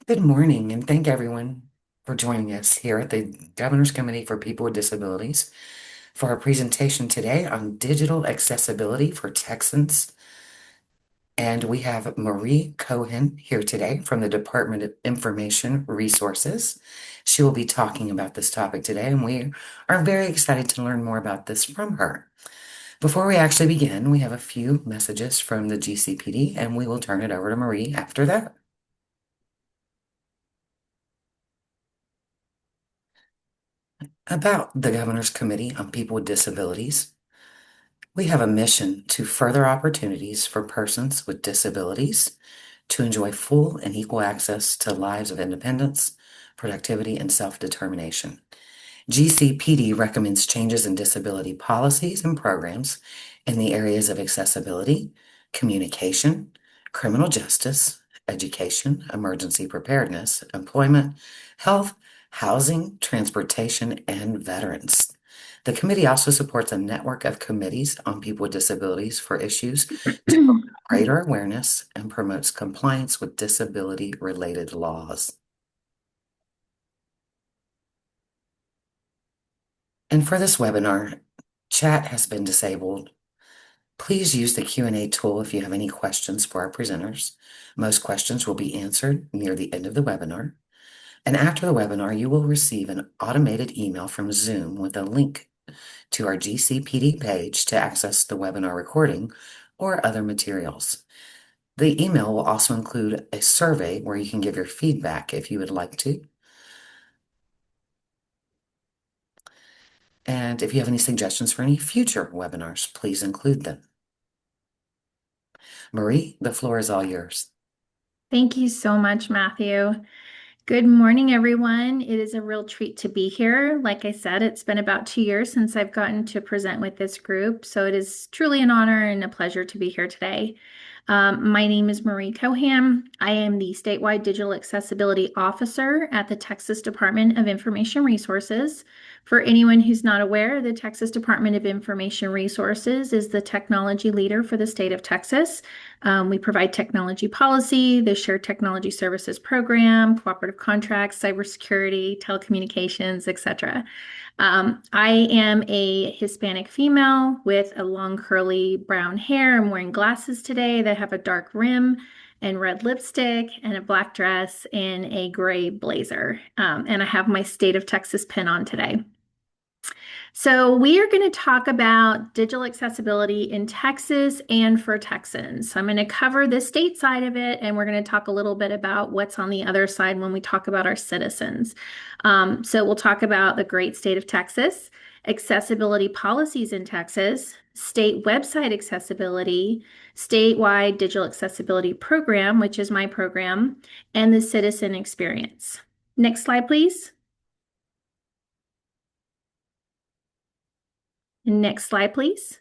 Good morning, and thank everyone for joining us here at the Governor's Committee for People with Disabilities for our presentation today on digital accessibility for Texans. And we have Marie Cohen here today from the Department of Information Resources. She will be talking about this topic today, and we are very excited to learn more about this from her. Before we actually begin, we have a few messages from the GCPD, and we will turn it over to Marie after that. About the Governor's Committee on People with Disabilities, we have a mission to further opportunities for persons with disabilities to enjoy full and equal access to lives of independence, productivity, and self-determination. GCPD recommends changes in disability policies and programs in the areas of accessibility, communication, criminal justice, education, emergency preparedness, employment, health, housing, transportation, and veterans. The committee also supports a network of committees on people with disabilities for issues to promote greater awareness and promotes compliance with disability-related laws. And for this webinar, chat has been disabled. Please use the Q&A tool if you have any questions for our presenters. Most questions will be answered near the end of the webinar. And after the webinar, you will receive an automated email from Zoom with a link to our GCPD page to access the webinar recording or other materials. The email will also include a survey where you can give your feedback if you would like to. And if you have any suggestions for any future webinars, please include them. Marie, the floor is all yours. Thank you so much, Matthew. Good morning, everyone. It is a real treat to be here. Like I said, it's been about 2 years since I've gotten to present with this group, so it is truly an honor and a pleasure to be here today. My name is Marie Coham. I am the statewide digital accessibility officer at the Texas Department of Information Resources. For anyone who's not aware, the Texas Department of Information Resources is the technology leader for the state of Texas. We provide technology policy, the Shared Technology Services Program, cooperative contracts, cybersecurity, telecommunications, etc. I am a Hispanic female with a long curly brown hair. I'm wearing glasses today that have a dark rim and red lipstick and a black dress and a gray blazer. And I have my State of Texas pin on today. So we are going to talk about digital accessibility in Texas and for Texans. So I'm going to cover the state side of it, and we're going to talk a little bit about what's on the other side when we talk about our citizens. So we'll talk about the great state of Texas, accessibility policies in Texas, state website accessibility, statewide digital accessibility program, which is my program, and the citizen experience. Next slide, please. Next slide, please.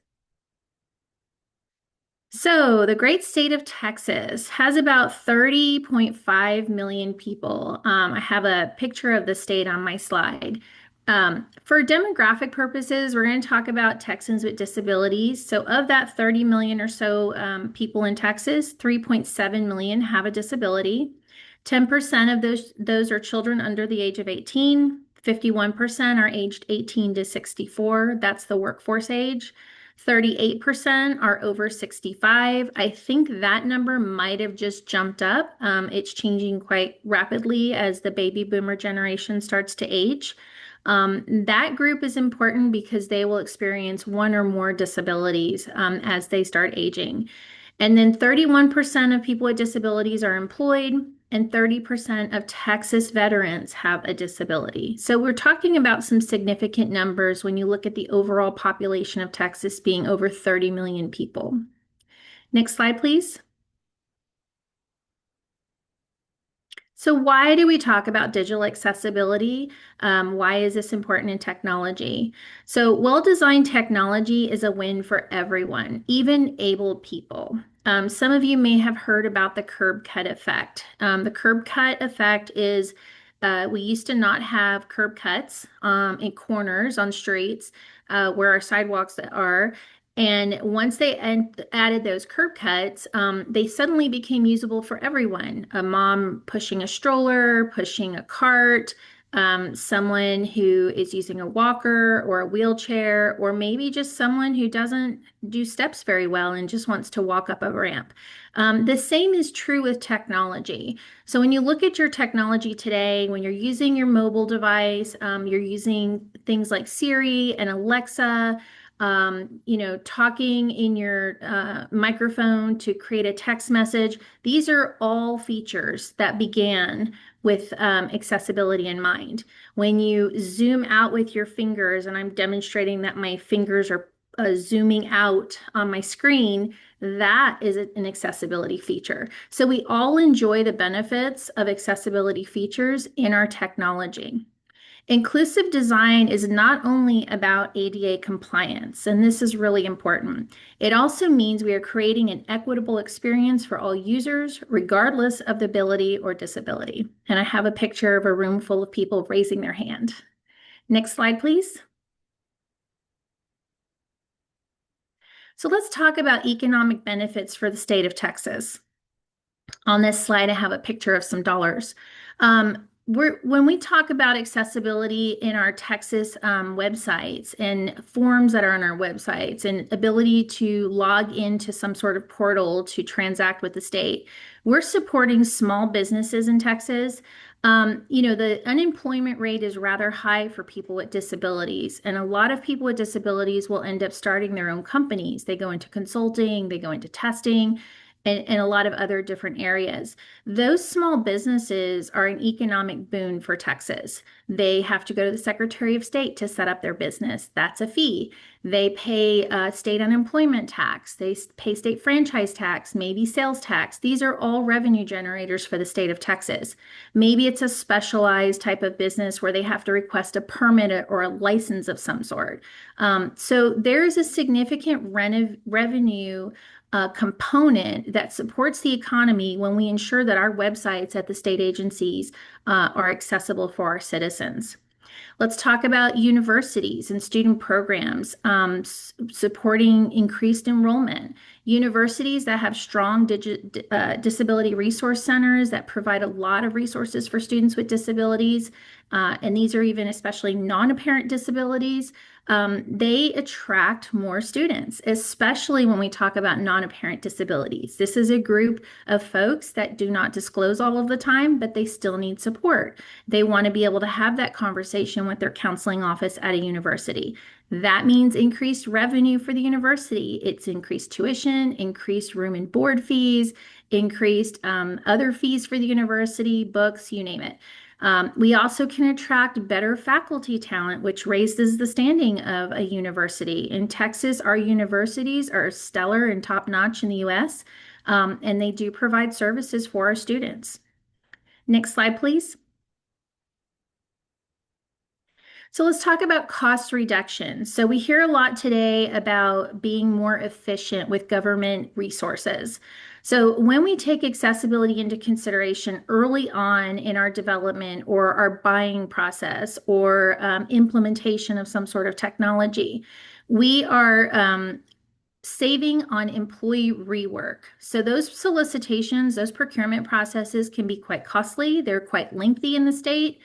So, the great state of Texas has about 30.5 million people. I have a picture of the state on my slide. For demographic purposes, we're going to talk about Texans with disabilities. So, of that 30 million or so people in Texas, 3.7 million have a disability. 10% of those are children under the age of 18. 51% are aged 18 to 64. That's the workforce age. 38% are over 65. I think that number might have just jumped up. It's changing quite rapidly as the baby boomer generation starts to age. That group is important because they will experience one or more disabilities as they start aging. And then 31% of people with disabilities are employed, and 30% of Texas veterans have a disability. So we're talking about some significant numbers when you look at the overall population of Texas being over 30 million people. Next slide, please. So why do we talk about digital accessibility? Why is this important in technology? So well-designed technology is a win for everyone, even able people. Some of you may have heard about the curb cut effect. The curb cut effect is we used to not have curb cuts in corners on streets where our sidewalks are. And once they added those curb cuts, they suddenly became usable for everyone. A mom pushing a stroller, pushing a cart, someone who is using a walker or a wheelchair, or maybe just someone who doesn't do steps very well and just wants to walk up a ramp. The same is true with technology. So when you look at your technology today, when you're using your mobile device, you're using things like Siri and Alexa, talking in your microphone to create a text message. These are all features that began with accessibility in mind. When you zoom out with your fingers, and I'm demonstrating that my fingers are zooming out on my screen, that is an accessibility feature. So we all enjoy the benefits of accessibility features in our technology. Inclusive design is not only about ADA compliance, and this is really important. It also means we are creating an equitable experience for all users, regardless of the ability or disability. And I have a picture of a room full of people raising their hand. Next slide, please. So let's talk about economic benefits for the state of Texas. On this slide, I have a picture of some dollars. When we talk about accessibility in our Texas websites and forms that are on our websites and ability to log into some sort of portal to transact with the state, we're supporting small businesses in Texas. The unemployment rate is rather high for people with disabilities, and a lot of people with disabilities will end up starting their own companies. They go into consulting, they go into testing, and a lot of other different areas. Those small businesses are an economic boon for Texas. They have to go to the Secretary of State to set up their business. That's a fee. They pay state unemployment tax. They pay state franchise tax, maybe sales tax. These are all revenue generators for the state of Texas. Maybe it's a specialized type of business where they have to request a permit or a license of some sort. So there is a significant revenue component that supports the economy when we ensure that our websites at the state agencies are accessible for our citizens. Let's talk about universities and student programs supporting increased enrollment. Universities that have strong disability resource centers that provide a lot of resources for students with disabilities, and these are even especially non-apparent disabilities, they attract more students, especially when we talk about non-apparent disabilities. This is a group of folks that do not disclose all of the time, but they still need support. They want to be able to have that conversation with their counseling office at a university. That means increased revenue for the university. It's increased tuition, increased room and board fees, increased other fees for the university, books, you name it. We also can attract better faculty talent, which raises the standing of a university. In Texas, our universities are stellar and top-notch in the US, and they do provide services for our students. Next slide, please. So let's talk about cost reduction. So we hear a lot today about being more efficient with government resources. So when we take accessibility into consideration early on in our development or our buying process or implementation of some sort of technology, we are saving on employee rework. So those solicitations, those procurement processes can be quite costly. They're quite lengthy in the state.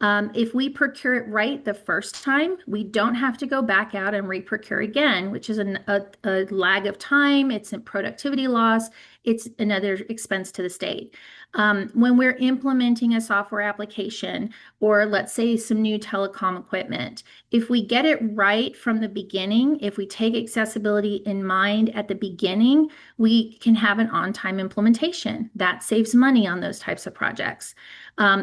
If we procure it right the first time, we don't have to go back out and re-procure again, which is a lag of time. It's a productivity loss. It's another expense to the state. When we're implementing a software application or let's say some new telecom equipment, if we get it right from the beginning, if we take accessibility in mind at the beginning, we can have an on-time implementation. That saves money on those types of projects.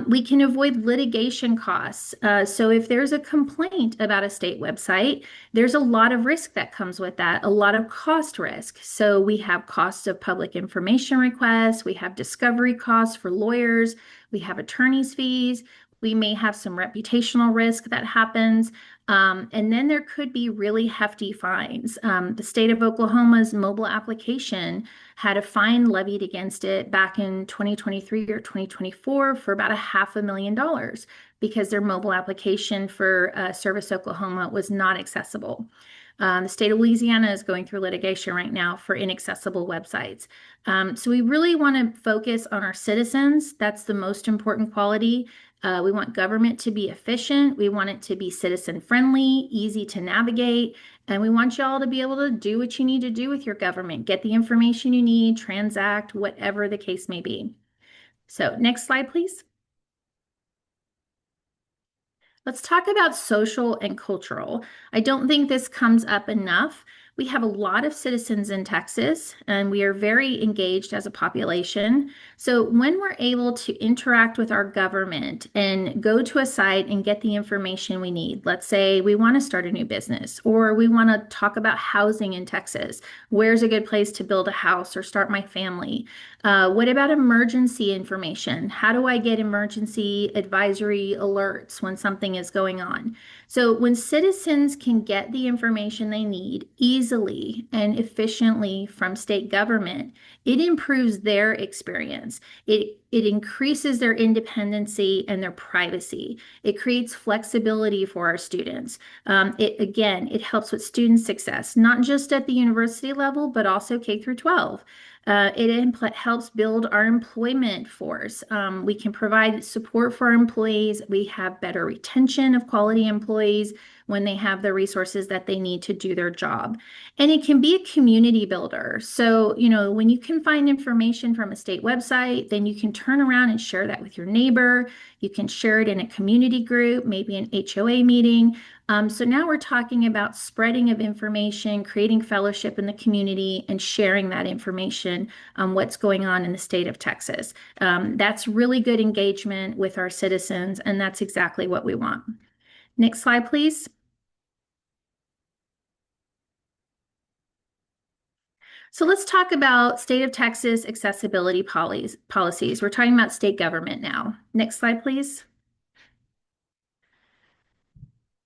We can avoid litigation costs. So if there's a complaint about a state website, there's a lot of risk that comes with that, a lot of cost risk. So we have costs of public information requests, we have discovery costs for lawyers, we have attorney's fees, we may have some reputational risk that happens. And then there could be really hefty fines. The state of Oklahoma's mobile application had a fine levied against it back in 2023 or 2024 for about $500,000 because their mobile application for Service Oklahoma was not accessible. The state of Louisiana is going through litigation right now for inaccessible websites. So we really want to focus on our citizens. That's the most important quality. We want government to be efficient. We want it to be citizen friendly, easy to navigate, and we want y'all to be able to do what you need to do with your government, get the information you need, transact, whatever the case may be. So next slide, please. Let's talk about social and cultural. I don't think this comes up enough. We have a lot of citizens in Texas, and we are very engaged as a population. So when we're able to interact with our government and go to a site and get the information we need, let's say we want to start a new business or we want to talk about housing in Texas. Where's a good place to build a house or start my family? What about emergency information? How do I get emergency advisory alerts when something is going on? So, when citizens can get the information they need easily and efficiently from state government, it improves their experience. It increases their independency and their privacy. It creates flexibility for our students. It helps with student success, not just at the university level, but also K through 12. It helps build our employment force. We can provide support for our employees. We have better retention of quality employees when they have the resources that they need to do their job. And it can be a community builder. So, when you can find information from a state website, then you can turn around and share that with your neighbor. You can share it in a community group, maybe an HOA meeting. So now we're talking about spreading of information, creating fellowship in the community, and sharing that information on what's going on in the state of Texas. That's really good engagement with our citizens, and that's exactly what we want. Next slide, please. So let's talk about state of Texas accessibility policies. We're talking about state government now. Next slide, please.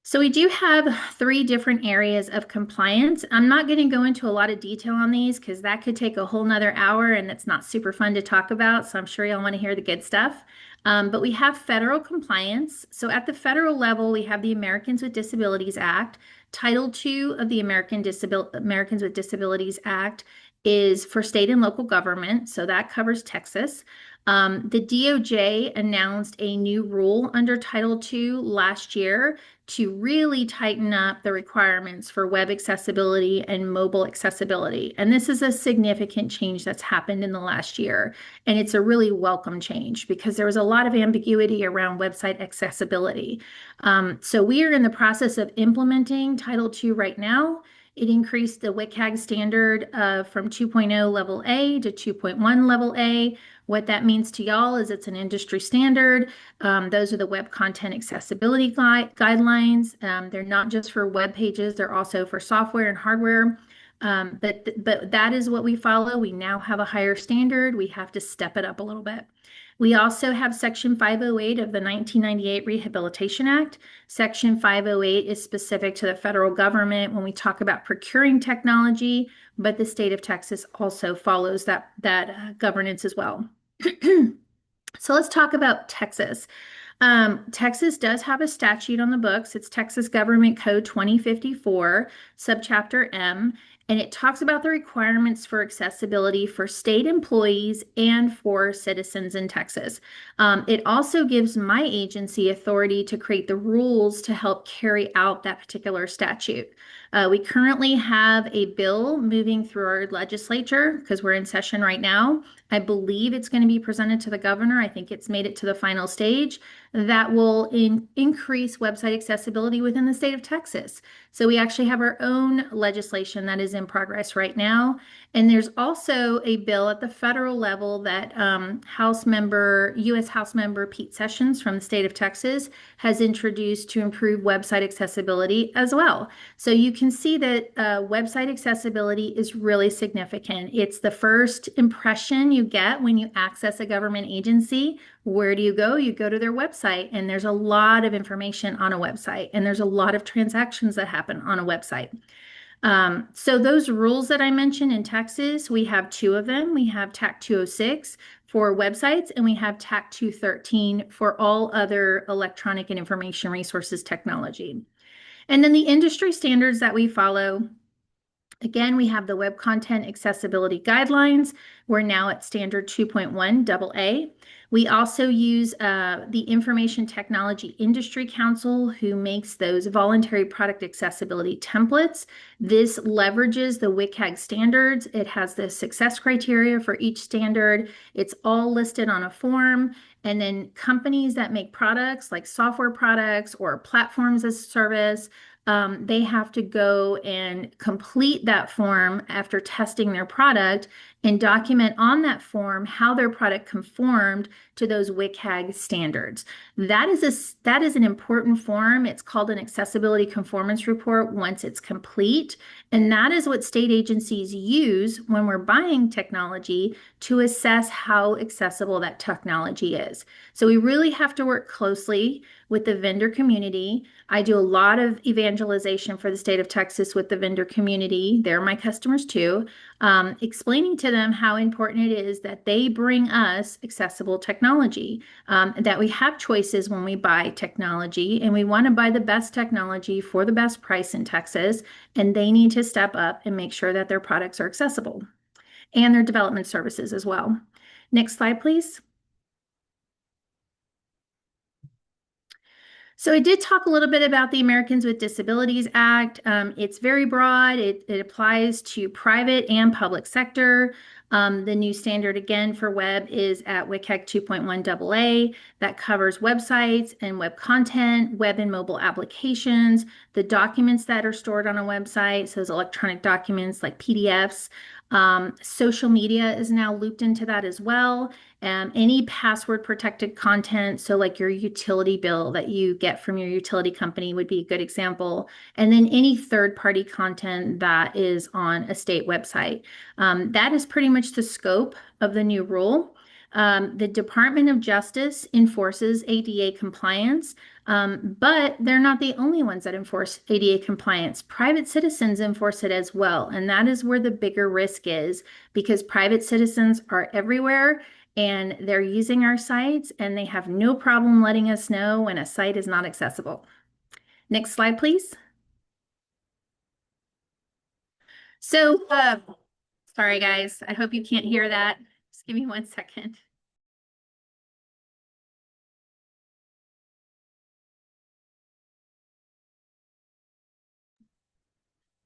So we do have three different areas of compliance. I'm not going to go into a lot of detail on these because that could take a whole nother hour and it's not super fun to talk about. So I'm sure you'll want to hear the good stuff. But we have federal compliance. So at the federal level, we have the Americans with Disabilities Act. Title II of the Americans with Disabilities Act is for state and local government. So that covers Texas. The DOJ announced a new rule under Title II last year to really tighten up the requirements for web accessibility and mobile accessibility. And this is a significant change that's happened in the last year. And it's a really welcome change because there was a lot of ambiguity around website accessibility. So we are in the process of implementing Title II right now. It increased the WCAG standard from 2.0 level A to 2.1 level A. What that means to y'all is it's an industry standard. Those are the web content accessibility guidelines. They're not just for web pages, they're also for software and hardware. But that is what we follow. We now have a higher standard. We have to step it up a little bit. We also have Section 508 of the 1998 Rehabilitation Act. Section 508 is specific to the federal government when we talk about procuring technology, but the state of Texas also follows that governance as well. So let's talk about Texas. Texas does have a statute on the books. It's Texas Government Code 2054, Subchapter M, and it talks about the requirements for accessibility for state employees and for citizens in Texas. It also gives my agency authority to create the rules to help carry out that particular statute. We currently have a bill moving through our legislature because we're in session right now. I believe it's going to be presented to the governor. I think it's made it to the final stage that will increase website accessibility within the state of Texas. So we actually have our own legislation that is in progress right now. And there's also a bill at the federal level that U.S. House Member Pete Sessions from the state of Texas has introduced to improve website accessibility as well. So you can see that website accessibility is really significant. It's the first impression you get when you access a government agency. Where do you go? You go to their website, and there's a lot of information on a website, and there's a lot of transactions that happen on a website. So those rules that I mentioned in Texas, we have two of them. We have TAC 206 for websites, and we have TAC 213 for all other electronic and information resources technology. And then the industry standards that we follow. Again, we have the Web Content Accessibility Guidelines. We're now at standard 2.1 AA. We also use the Information Technology Industry Council, who makes those voluntary product accessibility templates. This leverages the WCAG standards. It has the success criteria for each standard. It's all listed on a form. And then companies that make products like software products or platforms as a service, they have to go and complete that form after testing their product and document on that form how their product conformed to those WCAG standards. That is an important form. It's called an accessibility conformance report once it's complete. And that is what state agencies use when we're buying technology to assess how accessible that technology is. So we really have to work closely with the vendor community. I do a lot of evangelization for the state of Texas with the vendor community. They're my customers too, explaining to them how important it is that they bring us accessible technology, that we have choices when we buy technology, and we want to buy the best technology for the best price in Texas, and they need to step up and make sure that their products are accessible and their development services as well. Next slide, please. So I did talk a little bit about the Americans with Disabilities Act. It's very broad. It applies to private and public sector. The new standard again for web is at WCAG 2.1 AA. That covers websites and web content, web and mobile applications, the documents that are stored on a website, so those electronic documents like PDFs. Social media is now looped into that as well. Any password protected content, so like your utility bill that you get from your utility company would be a good example. And then any third party content that is on a state website. That is pretty much the scope of the new rule. The Department of Justice enforces ADA compliance, but they're not the only ones that enforce ADA compliance. Private citizens enforce it as well, and that is where the bigger risk is because private citizens are everywhere and they're using our sites and they have no problem letting us know when a site is not accessible. Next slide, please. So, sorry guys, I hope you can't hear that. Just give me 1 second.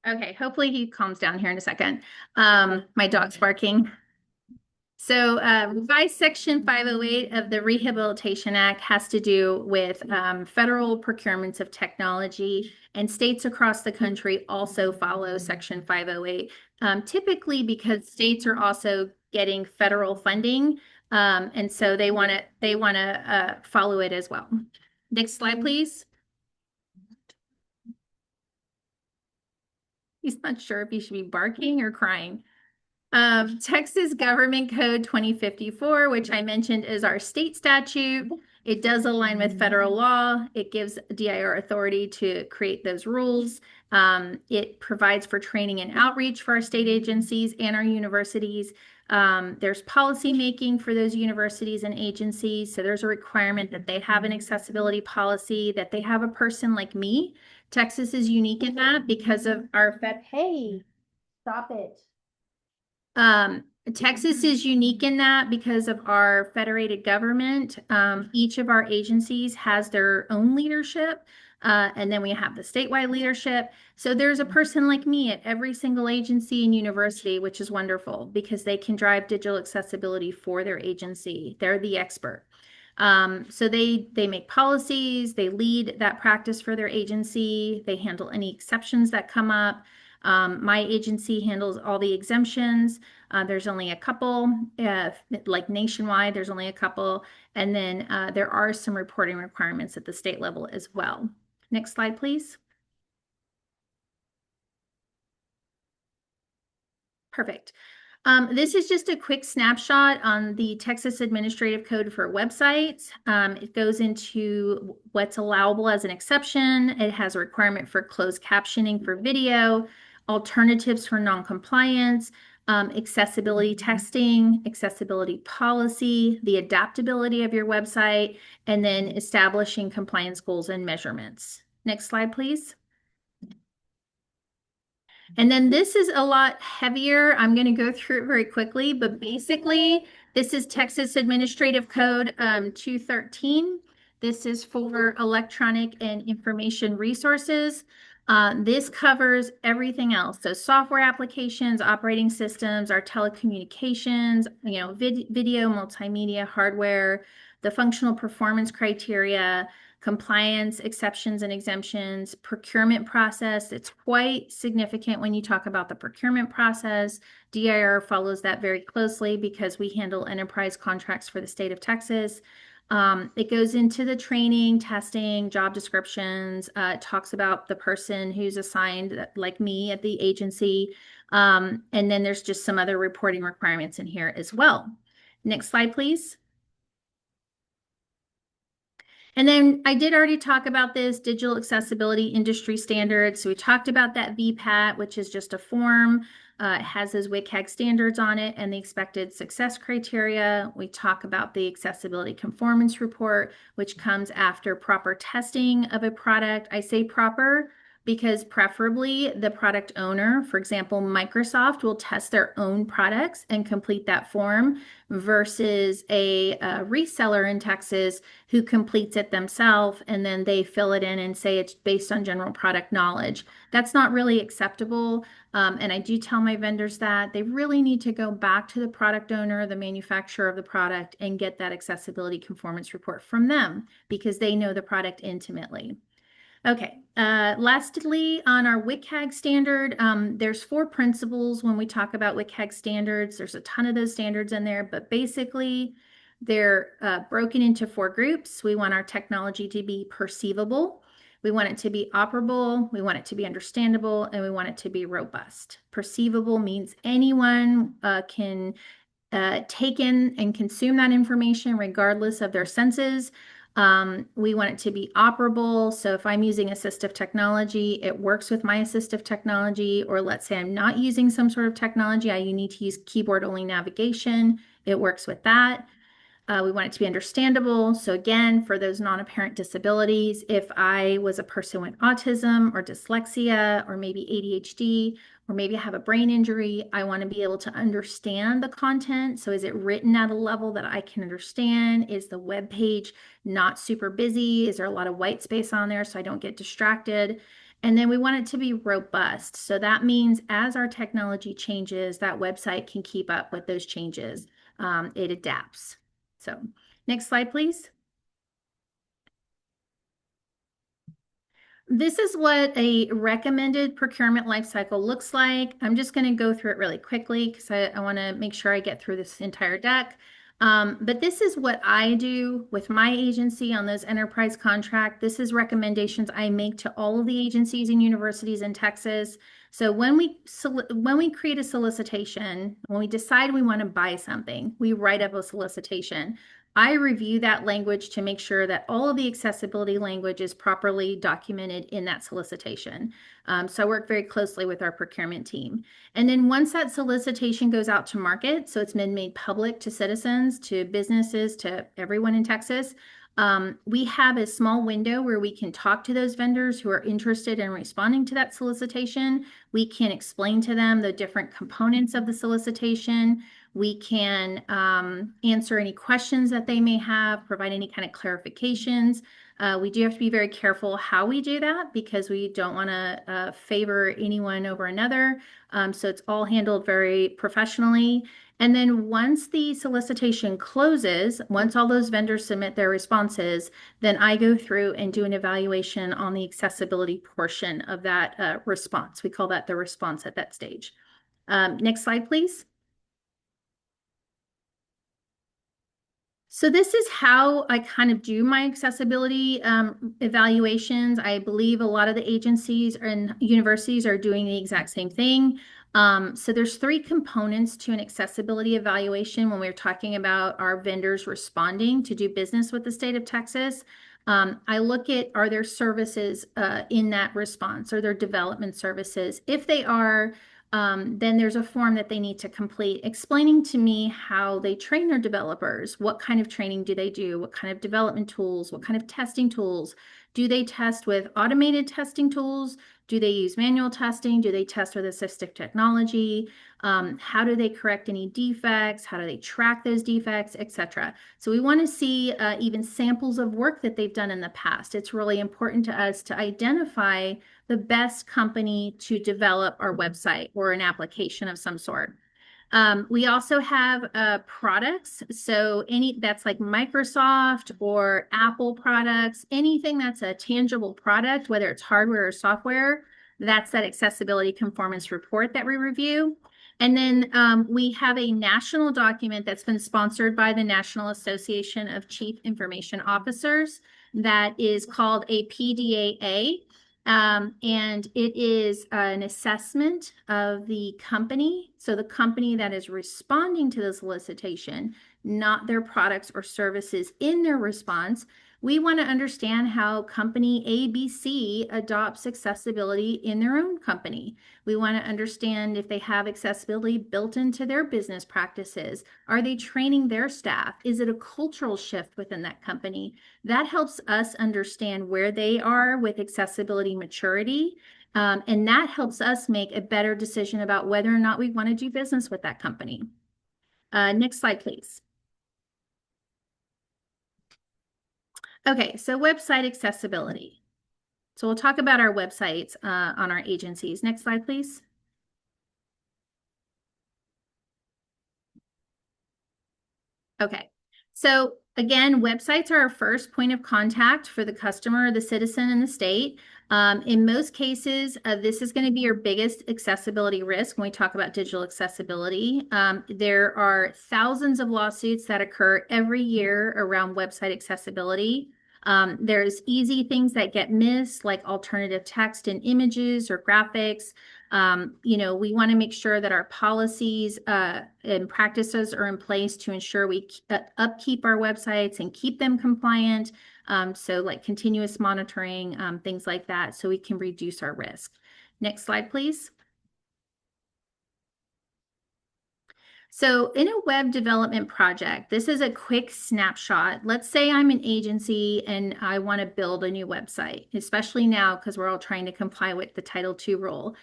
Okay, hopefully he calms down here in a second. My dog's barking. So, revised Section 508 of the Rehabilitation Act has to do with federal procurements of technology, and states across the country also follow Section 508, typically because states are also getting federal funding, and so they want to follow it as well. Next slide, please. He's not sure if he should be barking or crying. Texas Government Code 2054, which I mentioned is our state statute. It does align with federal law. It gives DIR authority to create those rules. It provides for training and outreach for our state agencies and our universities. There's policy making for those universities and agencies. So there's a requirement that they have an accessibility policy, that they have a person like me. Texas is unique in that because of our hey, stop it. Texas is unique in that because of our federated government. Each of our agencies has their own leadership, and then we have the statewide leadership. So there's a person like me at every single agency and university, which is wonderful because they can drive digital accessibility for their agency. They're the expert. So they make policies, they lead that practice for their agency, they handle any exceptions that come up. My agency handles all the exemptions. There's only a couple, like nationwide, there's only a couple. And then there are some reporting requirements at the state level as well. Next slide, please. Perfect. This is just a quick snapshot on the Texas Administrative Code for websites. It goes into what's allowable as an exception. It has a requirement for closed captioning for video, alternatives for noncompliance, accessibility testing, accessibility policy, the adaptability of your website, and then establishing compliance goals and measurements. Next slide, please. And then this is a lot heavier. I'm going to go through it very quickly, but basically, this is Texas Administrative Code 213. This is for electronic and information resources. This covers everything else. So software applications, operating systems, our telecommunications, video, multimedia, hardware, the functional performance criteria, compliance, exceptions and exemptions, procurement process. It's quite significant when you talk about the procurement process. DIR follows that very closely because we handle enterprise contracts for the state of Texas. It goes into the training, testing, job descriptions. It talks about the person who's assigned, like me at the agency. And then there's just some other reporting requirements in here as well. Next slide, please. And then I did already talk about this digital accessibility industry standards. So we talked about that VPAT, which is just a form. It has those WCAG standards on it and the expected success criteria. We talk about the accessibility conformance report, which comes after proper testing of a product. I say proper because preferably the product owner, for example, Microsoft will test their own products and complete that form versus a reseller in Texas who completes it themselves and then they fill it in and say it's based on general product knowledge. That's not really acceptable. And I do tell my vendors that they really need to go back to the product owner, the manufacturer of the product, and get that accessibility conformance report from them because they know the product intimately. Okay, lastly, on our WCAG standard, there's 4 principles when we talk about WCAG standards. There's a ton of those standards in there, but basically they're broken into 4 groups. We want our technology to be perceivable. We want it to be operable. We want it to be understandable, and we want it to be robust. Perceivable means anyone can take in and consume that information regardless of their senses. We want it to be operable. So if I'm using assistive technology, it works with my assistive technology. Or let's say I'm not using some sort of technology, I need to use keyboard only navigation. It works with that. We want it to be understandable. So again, for those non-apparent disabilities, if I was a person with autism or dyslexia or maybe ADHD, or maybe I have a brain injury, I want to be able to understand the content. So is it written at a level that I can understand? Is the web page not super busy? Is there a lot of white space on there so I don't get distracted? And then we want it to be robust. So that means as our technology changes, that website can keep up with those changes. It adapts. So next slide, please. This is what a recommended procurement lifecycle looks like. I'm just going to go through it really quickly because I want to make sure I get through this entire deck. But this is what I do with my agency on those enterprise contract. This is recommendations I make to all of the agencies and universities in Texas. So when we create a solicitation, when we decide we want to buy something, we write up a solicitation. I review that language to make sure that all of the accessibility language is properly documented in that solicitation. So I work very closely with our procurement team. And then once that solicitation goes out to market, so it's been made public to citizens, to businesses, to everyone in Texas, we have a small window where we can talk to those vendors who are interested in responding to that solicitation. We can explain to them the different components of the solicitation. We can answer any questions that they may have, provide any kind of clarifications. We do have to be very careful how we do that because we don't want to favor anyone over another. So it's all handled very professionally. And then once the solicitation closes, once all those vendors submit their responses, then I go through and do an evaluation on the accessibility portion of that response. We call that the response at that stage. Next slide, please. So this is how I kind of do my accessibility evaluations. I believe a lot of the agencies and universities are doing the exact same thing. So there's 3 components to an accessibility evaluation when we're talking about our vendors responding to do business with the state of Texas. I look at, are there services in that response? Are there development services? If they are, then there's a form that they need to complete explaining to me how they train their developers. What kind of training do they do? What kind of development tools? What kind of testing tools Do they test with automated testing tools? Do they use manual testing? Do they test with assistive technology? How do they correct any defects? How do they track those defects, etc.? So we want to see even samples of work that they've done in the past. It's really important to us to identify the best company to develop our website or an application of some sort. We also have products. So any that's like Microsoft or Apple products, anything that's a tangible product, whether it's hardware or software, that's that accessibility conformance report that we review. And then we have a national document that's been sponsored by the National Association of Chief Information Officers that is called a PDAA. And it is an assessment of the company. So the company that is responding to the solicitation, not their products or services in their response. We want to understand how company ABC adopts accessibility in their own company. We want to understand if they have accessibility built into their business practices. Are they training their staff? Is it a cultural shift within that company? That helps us understand where they are with accessibility maturity. And that helps us make a better decision about whether or not we want to do business with that company. Next slide, please. Okay, so website accessibility. So we'll talk about our websites on our agencies. Next slide, please. Okay, so again, websites are our first point of contact for the customer, the citizen, and the state. In most cases, this is going to be your biggest accessibility risk when we talk about digital accessibility. There are thousands of lawsuits that occur every year around website accessibility. There's easy things that get missed, like alternative text and images or graphics. We want to make sure that our policies and practices are in place to ensure we upkeep our websites and keep them compliant. So like continuous monitoring, things like that, so we can reduce our risk. Next slide, please. So in a web development project, this is a quick snapshot. Let's say I'm an agency and I want to build a new website, especially now because we're all trying to comply with the Title II rule.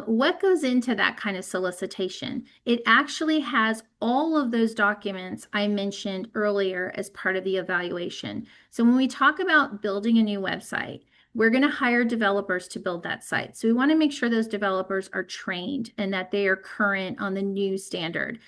What goes into that kind of solicitation? It actually has all of those documents I mentioned earlier as part of the evaluation. So when we talk about building a new website, we're going to hire developers to build that site. So we want to make sure those developers are trained and that they are current on the new standard.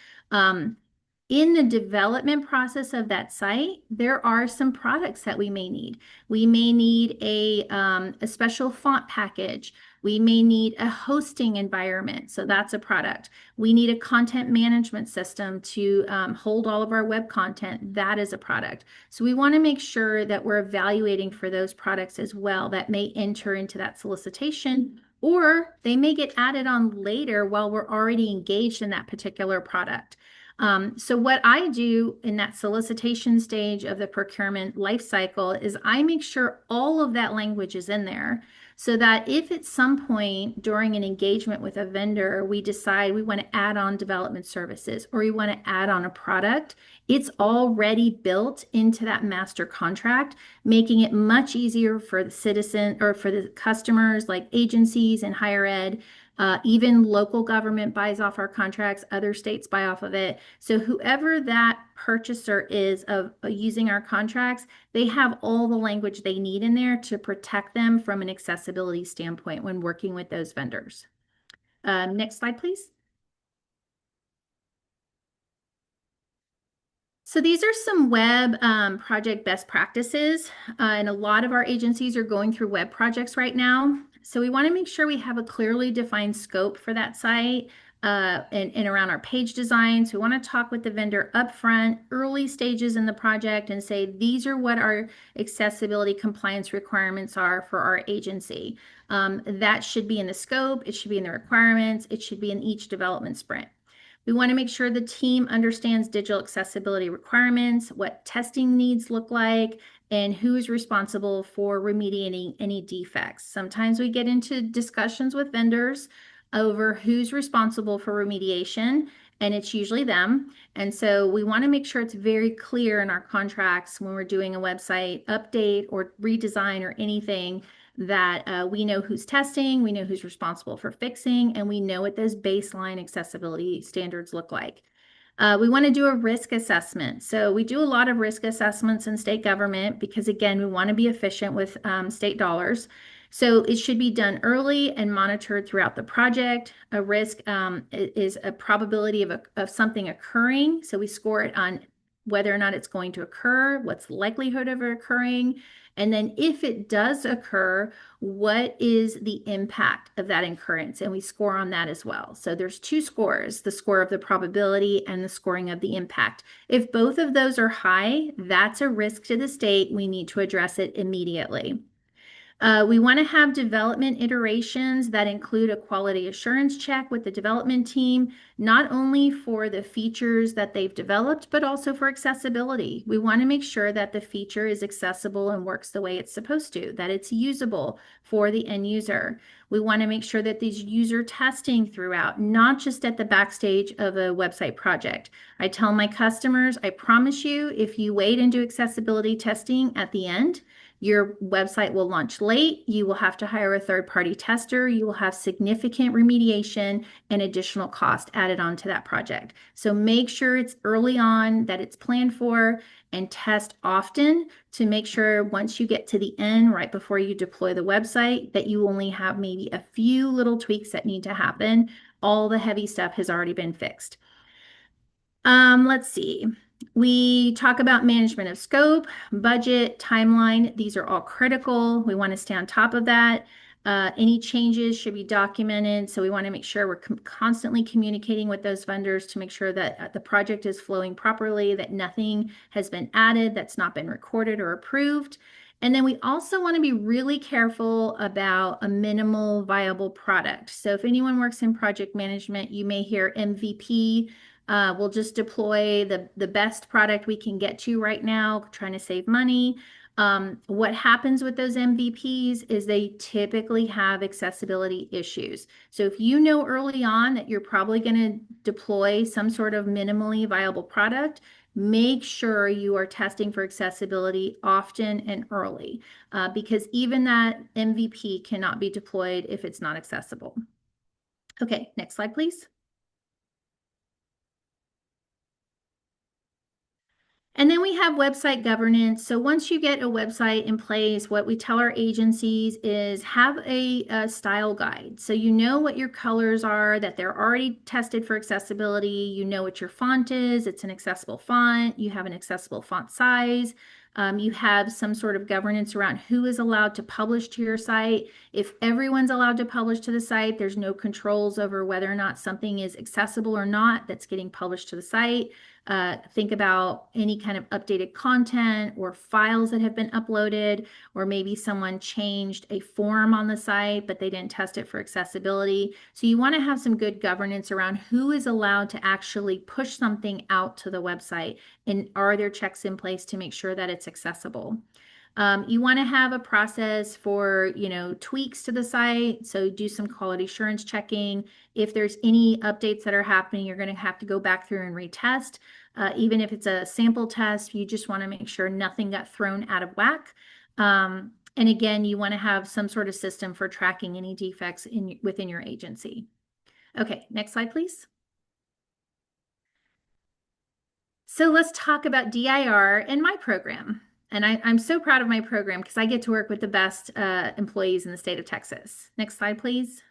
In the development process of that site, there are some products that we may need. We may need a special font package. We may need a hosting environment. So that's a product. We need a content management system to hold all of our web content. That is a product. So we want to make sure that we're evaluating for those products as well that may enter into that solicitation, or they may get added on later while we're already engaged in that particular product. So what I do in that solicitation stage of the procurement life cycle is I make sure all of that language is in there so that if at some point during an engagement with a vendor, we decide we want to add on development services or we want to add on a product, it's already built into that master contract, making it much easier for the citizen or for the customers like agencies and higher ed. Even local government buys off our contracts, other states buy off of it. So whoever that purchaser is of using our contracts, they have all the language they need in there to protect them from an accessibility standpoint when working with those vendors. Next slide, please. So these are some web project best practices, and a lot of our agencies are going through web projects right now. So we want to make sure we have a clearly defined scope for that site and around our page designs. We want to talk with the vendor upfront, early stages in the project, and say these are what our accessibility compliance requirements are for our agency. That should be in the scope, it should be in the requirements, it should be in each development sprint. We want to make sure the team understands digital accessibility requirements, what testing needs look like, and who is responsible for remediating any defects. Sometimes we get into discussions with vendors over who's responsible for remediation, and it's usually them. And so we want to make sure it's very clear in our contracts when we're doing a website update or redesign or anything that we know who's testing, we know who's responsible for fixing, and we know what those baseline accessibility standards look like. We want to do a risk assessment. So we do a lot of risk assessments in state government because, again, we want to be efficient with state dollars. So it should be done early and monitored throughout the project. A risk is a probability of something occurring. So we score it on whether or not it's going to occur, what's the likelihood of it occurring, and then if it does occur, what is the impact of that occurrence? And we score on that as well. So there's two scores, the score of the probability and the scoring of the impact. If both of those are high, that's a risk to the state. We need to address it immediately. We want to have development iterations that include a quality assurance check with the development team, not only for the features that they've developed, but also for accessibility. We want to make sure that the feature is accessible and works the way it's supposed to, that it's usable for the end user. We want to make sure that there's user testing throughout, not just at the backstage of a website project. I tell my customers, I promise you, if you wait and do accessibility testing at the end, your website will launch late. You will have to hire a third-party tester. You will have significant remediation and additional cost added on to that project. So make sure it's early on, that it's planned for, and test often to make sure once you get to the end, right before you deploy the website, that you only have maybe a few little tweaks that need to happen. All the heavy stuff has already been fixed. Let's see. We talk about management of scope, budget, timeline. These are all critical. We want to stay on top of that. Any changes should be documented. So we want to make sure we're constantly communicating with those vendors to make sure that the project is flowing properly, that nothing has been added that's not been recorded or approved. And then we also want to be really careful about a minimal viable product. So if anyone works in project management, you may hear MVP. We'll just deploy the best product we can get to right now, trying to save money. What happens with those MVPs is they typically have accessibility issues. So if you know early on that you're probably going to deploy some sort of minimally viable product, make sure you are testing for accessibility often and early, because even that MVP cannot be deployed if it's not accessible. Okay, next slide, please. And then we have website governance. So once you get a website in place, what we tell our agencies is have a style guide. So you know what your colors are, that they're already tested for accessibility. You know what your font is. It's an accessible font. You have an accessible font size. You have some sort of governance around who is allowed to publish to your site. If everyone's allowed to publish to the site, there's no controls over whether or not something is accessible or not that's getting published to the site. Think about any kind of updated content or files that have been uploaded, or maybe someone changed a form on the site, but they didn't test it for accessibility. So you want to have some good governance around who is allowed to actually push something out to the website, and are there checks in place to make sure that it's accessible. You want to have a process for, tweaks to the site. So do some quality assurance checking. If there's any updates that are happening, you're going to have to go back through and retest. Even if it's a sample test, you just want to make sure nothing got thrown out of whack. And again, you want to have some sort of system for tracking any defects within your agency. Okay, next slide, please. So let's talk about DIR and my program. And I'm so proud of my program because I get to work with the best employees in the state of Texas. Next slide, please.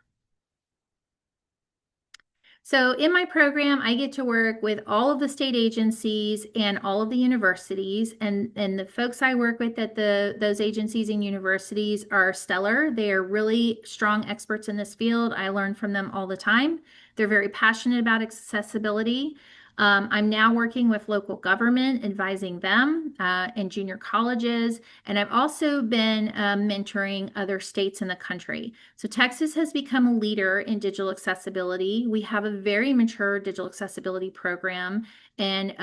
So in my program, I get to work with all of the state agencies and all of the universities. And the folks I work with at those agencies and universities are stellar. They are really strong experts in this field. I learn from them all the time. They're very passionate about accessibility. I'm now working with local government, advising them and junior colleges, and I've also been mentoring other states in the country. So Texas has become a leader in digital accessibility. We have a very mature digital accessibility program, and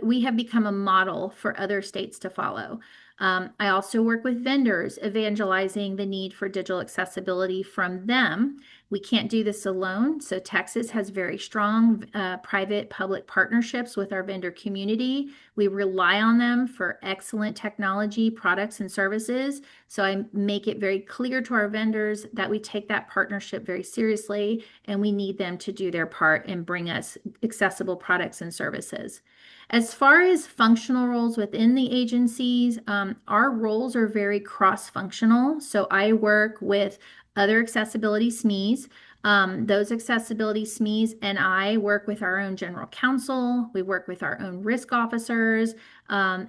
we have become a model for other states to follow. I also work with vendors, evangelizing the need for digital accessibility from them. We can't do this alone. So Texas has very strong private-public partnerships with our vendor community. We rely on them for excellent technology, products, and services. So I make it very clear to our vendors that we take that partnership very seriously and we need them to do their part and bring us accessible products and services. As far as functional roles within the agencies, our roles are very cross-functional. So I work with other accessibility SMEs. Those accessibility SMEs and I work with our own general counsel. We work with our own risk officers,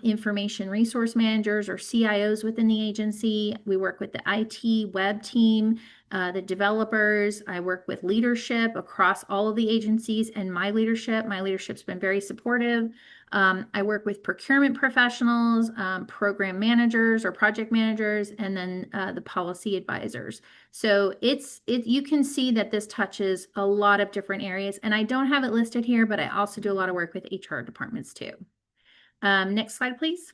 information resource managers or CIOs within the agency. We work with the IT web team, the developers. I work with leadership across all of the agencies and my leadership. My leadership's been very supportive. I work with procurement professionals, program managers or project managers, and then the policy advisors. So you can see that this touches a lot of different areas, and I don't have it listed here, but I also do a lot of work with HR departments too. Next slide, please.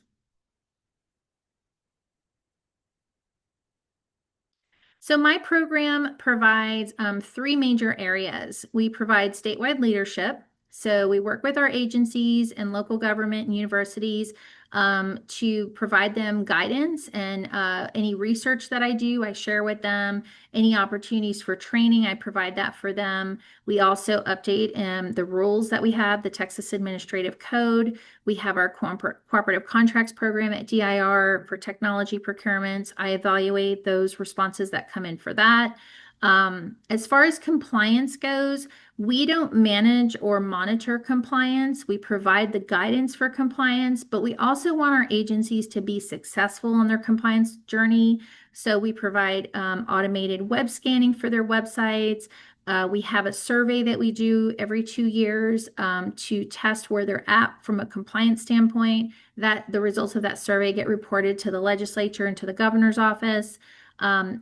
So my program provides three major areas. We provide statewide leadership. So we work with our agencies and local government and universities to provide them guidance and any research that I do, I share with them. Any opportunities for training, I provide that for them. We also update the rules that we have, the Texas Administrative Code. We have our cooperative contracts program at DIR for technology procurements. I evaluate those responses that come in for that. As far as compliance goes, we don't manage or monitor compliance. We provide the guidance for compliance, but we also want our agencies to be successful on their compliance journey. So we provide automated web scanning for their websites. We have a survey that we do every 2 years to test where they're at from a compliance standpoint. That the results of that survey get reported to the legislature and to the governor's office.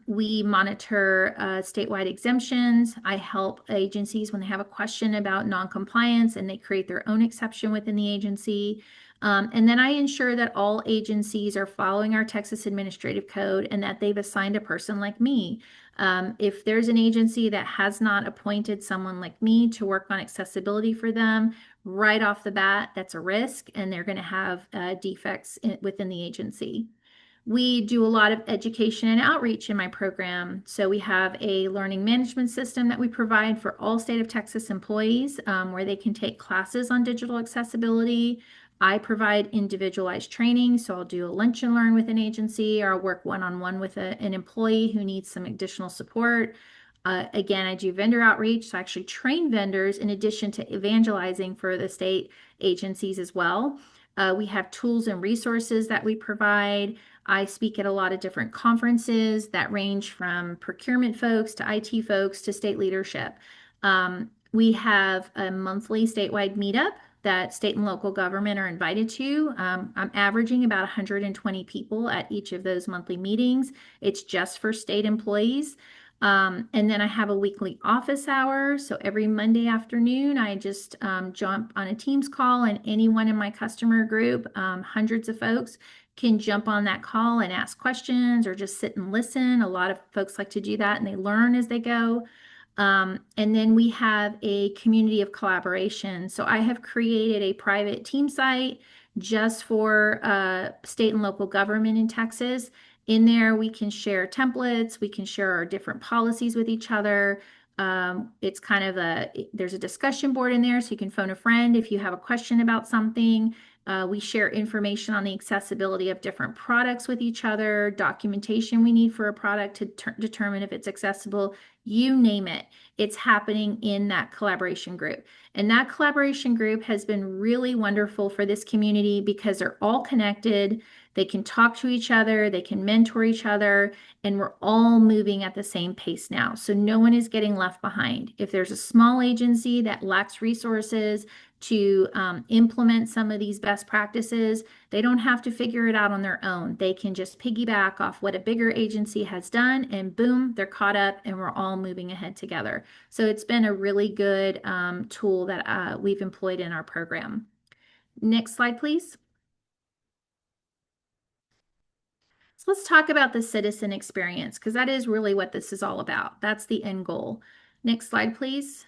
We monitor statewide exemptions. I help agencies when they have a question about noncompliance and they create their own exception within the agency. And then I ensure that all agencies are following our Texas Administrative Code and that they've assigned a person like me. If there's an agency that has not appointed someone like me to work on accessibility for them, right off the bat, that's a risk, and they're going to have defects within the agency. We do a lot of education and outreach in my program. So we have a learning management system that we provide for all state of Texas employees where they can take classes on digital accessibility. I provide individualized training. So I'll do a lunch and learn with an agency or I'll work one-on-one with an employee who needs some additional support. Again, I do vendor outreach. So I actually train vendors in addition to evangelizing for the state agencies as well. We have tools and resources that we provide. I speak at a lot of different conferences that range from procurement folks to IT folks to state leadership. We have a monthly statewide meetup that state and local government are invited to. I'm averaging about 120 people at each of those monthly meetings. It's just for state employees. And then I have a weekly office hour. So every Monday afternoon, I just jump on a Teams call, and anyone in my customer group, hundreds of folks, can jump on that call and ask questions or just sit and listen. A lot of folks like to do that and they learn as they go. And then we have a community of collaboration. So I have created a private team site just for state and local government in Texas. In there, we can share templates, we can share our different policies with each other. It's kind of there's a discussion board in there, so you can phone a friend if you have a question about something. We share information on the accessibility of different products with each other, documentation we need for a product to determine if it's accessible, you name it. It's happening in that collaboration group. And that collaboration group has been really wonderful for this community because they're all connected. They can talk to each other, they can mentor each other, and we're all moving at the same pace now. So no one is getting left behind. If there's a small agency that lacks resources to implement some of these best practices, they don't have to figure it out on their own. They can just piggyback off what a bigger agency has done, and boom, they're caught up, and we're all moving ahead together. So it's been a really good tool that we've employed in our program. Next slide, please. So let's talk about the citizen experience because that is really what this is all about. That's the end goal. Next slide, please.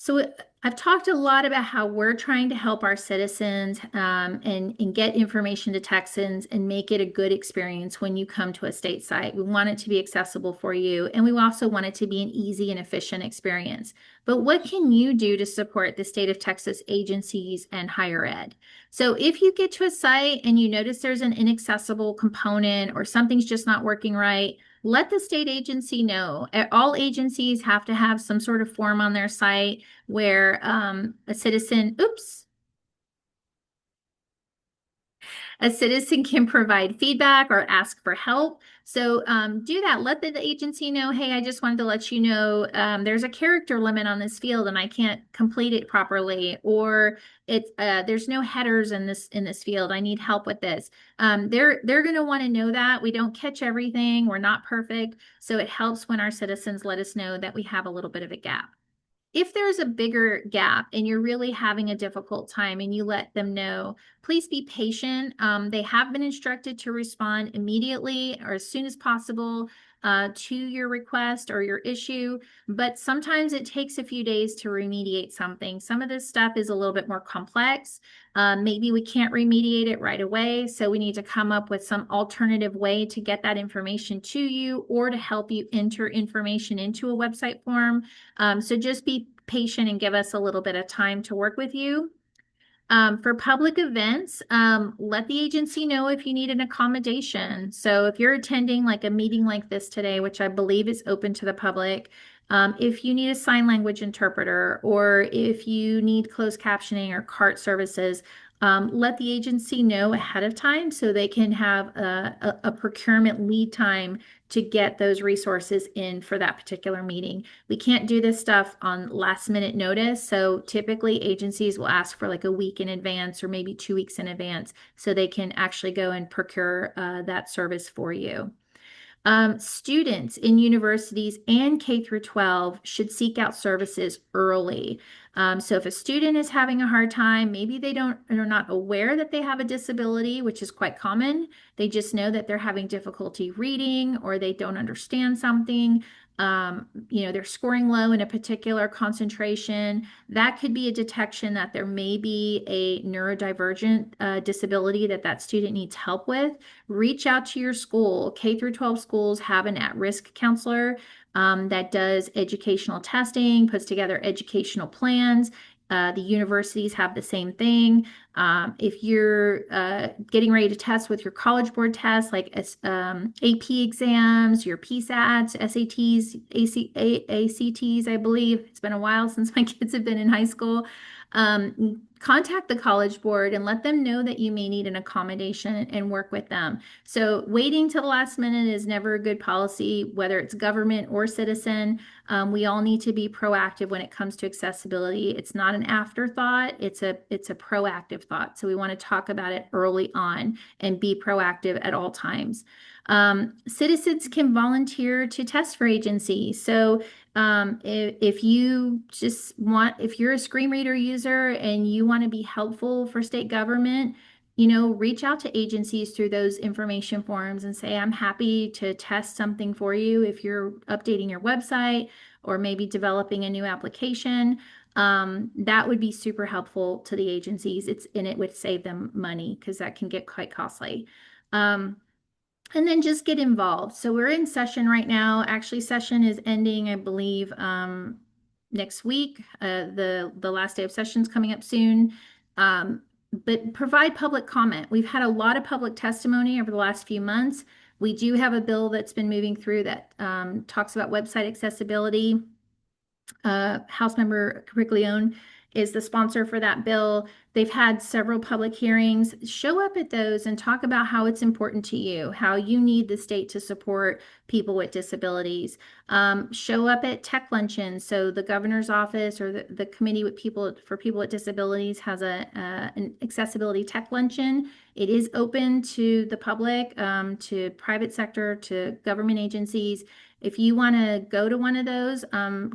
So I've talked a lot about how we're trying to help our citizens and get information to Texans and make it a good experience when you come to a state site. We want it to be accessible for you, and we also want it to be an easy and efficient experience. But what can you do to support the state of Texas agencies and higher ed? So if you get to a site and you notice there's an inaccessible component or something's just not working right, let the state agency know. All agencies have to have some sort of form on their site where a citizen, oops, a citizen can provide feedback or ask for help. So do that. Let the agency know, hey, I just wanted to let you know there's a character limit on this field and I can't complete it properly, or it's there's no headers in this field. I need help with this. They're going to want to know that we don't catch everything. We're not perfect, so it helps when our citizens let us know that we have a little bit of a gap. If there's a bigger gap and you're really having a difficult time and you let them know, please be patient. They have been instructed to respond immediately or as soon as possible to your request or your issue, but sometimes it takes a few days to remediate something. Some of this stuff is a little bit more complex. Maybe we can't remediate it right away, so we need to come up with some alternative way to get that information to you or to help you enter information into a website form. So just be patient and give us a little bit of time to work with you. For public events, let the agency know if you need an accommodation. So if you're attending like a meeting like this today, which I believe is open to the public, if you need a sign language interpreter or if you need closed captioning or CART services, let the agency know ahead of time so they can have a procurement lead time to get those resources in for that particular meeting. We can't do this stuff on last minute notice. So typically agencies will ask for like a week in advance or maybe 2 weeks in advance so they can actually go and procure that service for you. Students in universities and K through 12 should seek out services early. So if a student is having a hard time, maybe they are not aware that they have a disability, which is quite common. They just know that they're having difficulty reading or they don't understand something. They're scoring low in a particular concentration. That could be a detection that there may be a neurodivergent disability that student needs help with. Reach out to your school. K through 12 schools have an at-risk counselor that does educational testing, puts together educational plans. The universities have the same thing. If you're getting ready to test with your college board tests, like AP exams, your PSATs, SATs, ACTs, I believe. It's been a while since my kids have been in high school. Contact the college board and let them know that you may need an accommodation and work with them. So waiting till the last minute is never a good policy, whether it's government or citizen. We all need to be proactive when it comes to accessibility. It's not an afterthought, it's a proactive thought. So we want to talk about it early on and be proactive at all times. Citizens can volunteer to test for agency. So if you just want, if you're a screen reader user and you want to be helpful for state government, reach out to agencies through those information forms and say, I'm happy to test something for you if you're updating your website or maybe developing a new application. That would be super helpful to the agencies. And it would save them money because that can get quite costly. And then just get involved. So we're in session right now. Actually, session is ending, I believe, next week. The last day of session's coming up soon. But provide public comment. We've had a lot of public testimony over the last few months. We do have a bill that's been moving through that talks about website accessibility. House Member Capriglione is the sponsor for that bill. They've had several public hearings. Show up at those and talk about how it's important to you, how you need the state to support people with disabilities. Show up at tech luncheons. So the governor's office or the committee with people for people with disabilities has an accessibility tech luncheon. It is open to the public, to private sector, to government agencies. If you want to go to one of those,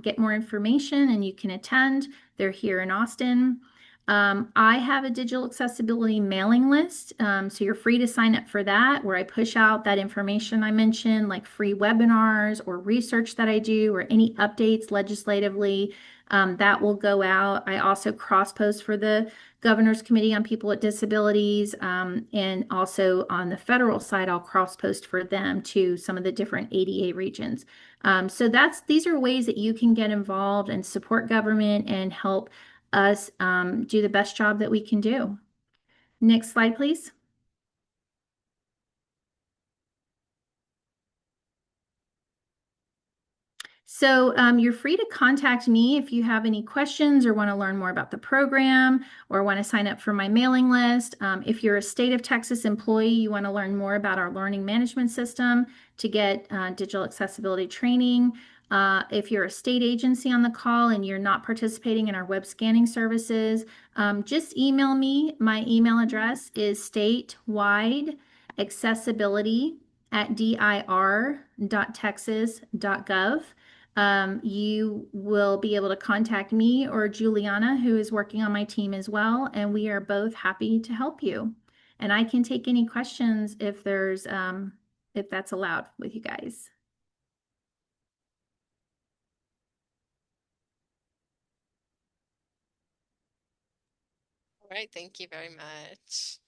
get more information and you can attend. They're here in Austin. I have a digital accessibility mailing list, so you're free to sign up for that, where I push out that information I mentioned, like free webinars or research that I do, or any updates legislatively. That will go out. I also cross post for the Governor's Committee on People with Disabilities, and also on the federal side, I'll cross post for them to some of the different ADA regions. So these are ways that you can get involved and support government and help us do the best job that we can do. Next slide, please. So you're free to contact me if you have any questions or want to learn more about the program or want to sign up for my mailing list. If you're a state of Texas employee, you want to learn more about our learning management system to get digital accessibility training. If you're a state agency on the call and you're not participating in our web scanning services, just email me. My email address is statewide.accessibility@dir.texas.gov. You will be able to contact me or Juliana, who is working on my team as well, and we are both happy to help you. And I can take any questions if that's allowed with you guys. All right, thank you very much.